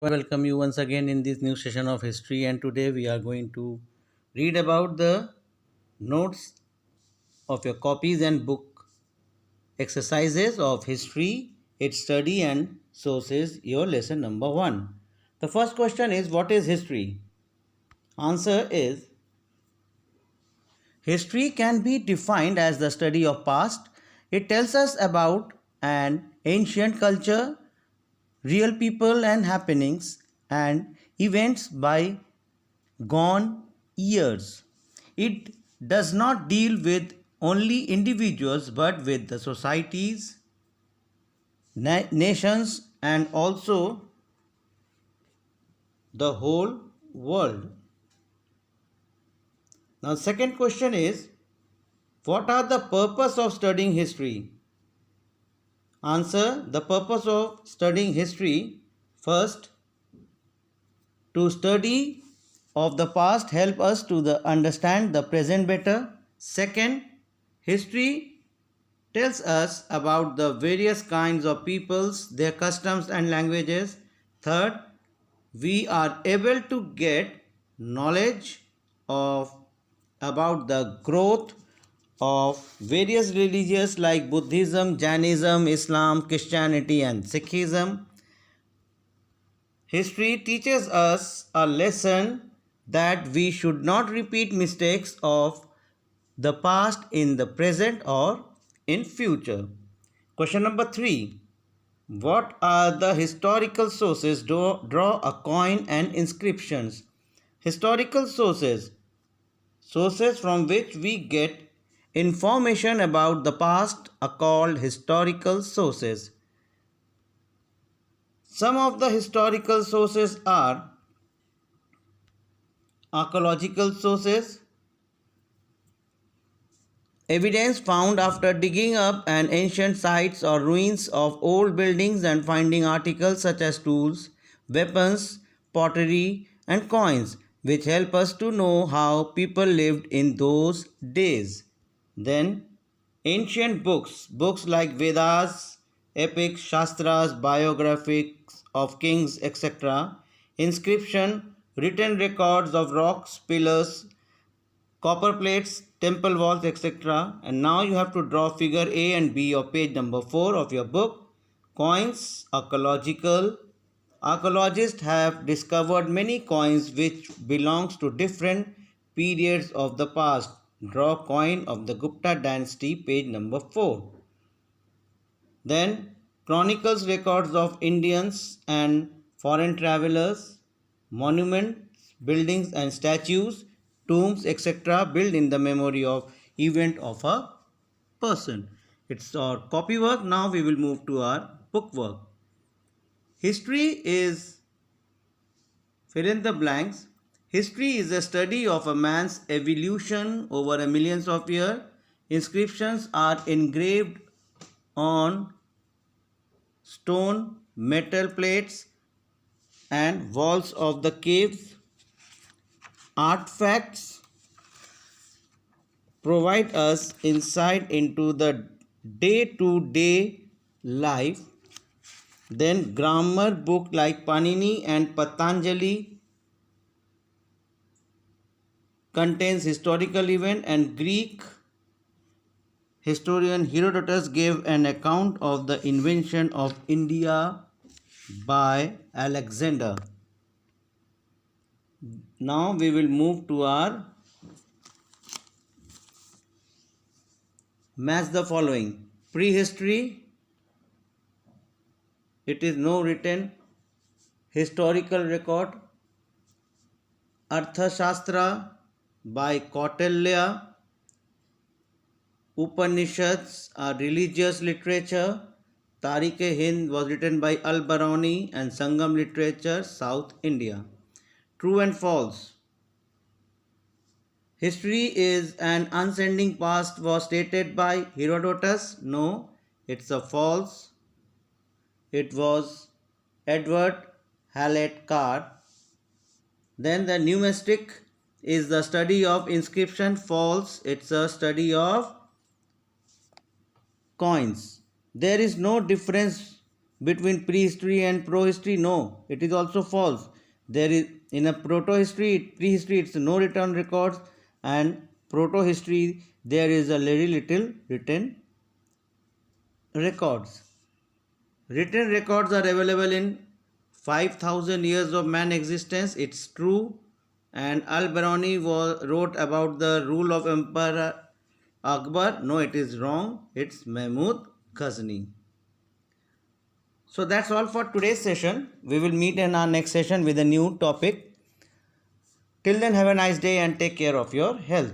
Welcome you once again in this new session of history, and today we are going to read about the notes of your copies and book exercises of history, its study and sources, your lesson number 1. The first question is, what is history? Answer is, history can be defined as the study of past. It tells us about an ancient culture, real people and happenings, and events by gone years. It does not deal with only individuals but with the societies, nations, and also the whole world. Now, second question is, what are the purpose of studying history? Answer: the purpose of studying history, first, to study of the past help us to understand the present better. Second, history tells us about the various kinds of peoples, their customs and languages. Third, we are able to get knowledge of about the growth of various religions like Buddhism, Jainism, Islam, Christianity and Sikhism. History teaches us a lesson that we should not repeat mistakes of the past in the present or in future. Question number 3. What are the historical sources? Draw a coin and inscriptions. Historical sources. Sources from which we get information about the past are called historical sources. Some of the historical sources are archaeological sources, evidence found after digging up an ancient sites or ruins of old buildings and finding articles such as tools, weapons, pottery, and coins, which help us to know how people lived in those days. Then, ancient books like Vedas, epics, Shastras, biographies of kings, etc., inscription, written records of rocks, pillars, copper plates, temple walls, etc. And now you have to draw figure A and B of page number 4 of your book. Coins, archaeological. Archaeologists have discovered many coins which belongs to different periods of the past. Draw coin of the Gupta dynasty, page number 4. Then chronicles records of Indians and foreign travelers, monuments, buildings and statues, tombs, etc. built in the memory of event of a person. It's our copy work. Now we will move to our book work. History is fill in the blanks. History is a study of a man's evolution over a millions of years. Inscriptions are engraved on stone, metal plates, and walls of the caves. Artifacts provide us insight into the day to day life. Then, grammar book like Panini and Patanjali contains historical event, and Greek historian Herodotus gave an account of the invention of India by Alexander. Now we will move to our match the following. Prehistory, it is no written historical record. Arthashastra by Kautilya. Upanishads are religious literature. Tarikh-e-Hind was written by Al-Barani, and Sangam literature, South India. True and false. History is an unending past was stated by Herodotus. No, it's a false. It was Edward Hallett Card. Then the numismatic is the study of inscription. False. It's a study of coins. There is no difference between prehistory and prohistory? No, it is also false. There is in a prehistory, it's no written records, and proto-history there is a very little written records. Written records are available in 5,000 years of man existence. It's true. And Al-Biruni wrote about the rule of Emperor Akbar. No, it is wrong. It's Mahmud Ghazni. So that's all for today's session. We will meet in our next session with a new topic. Till then, have a nice day and take care of your health.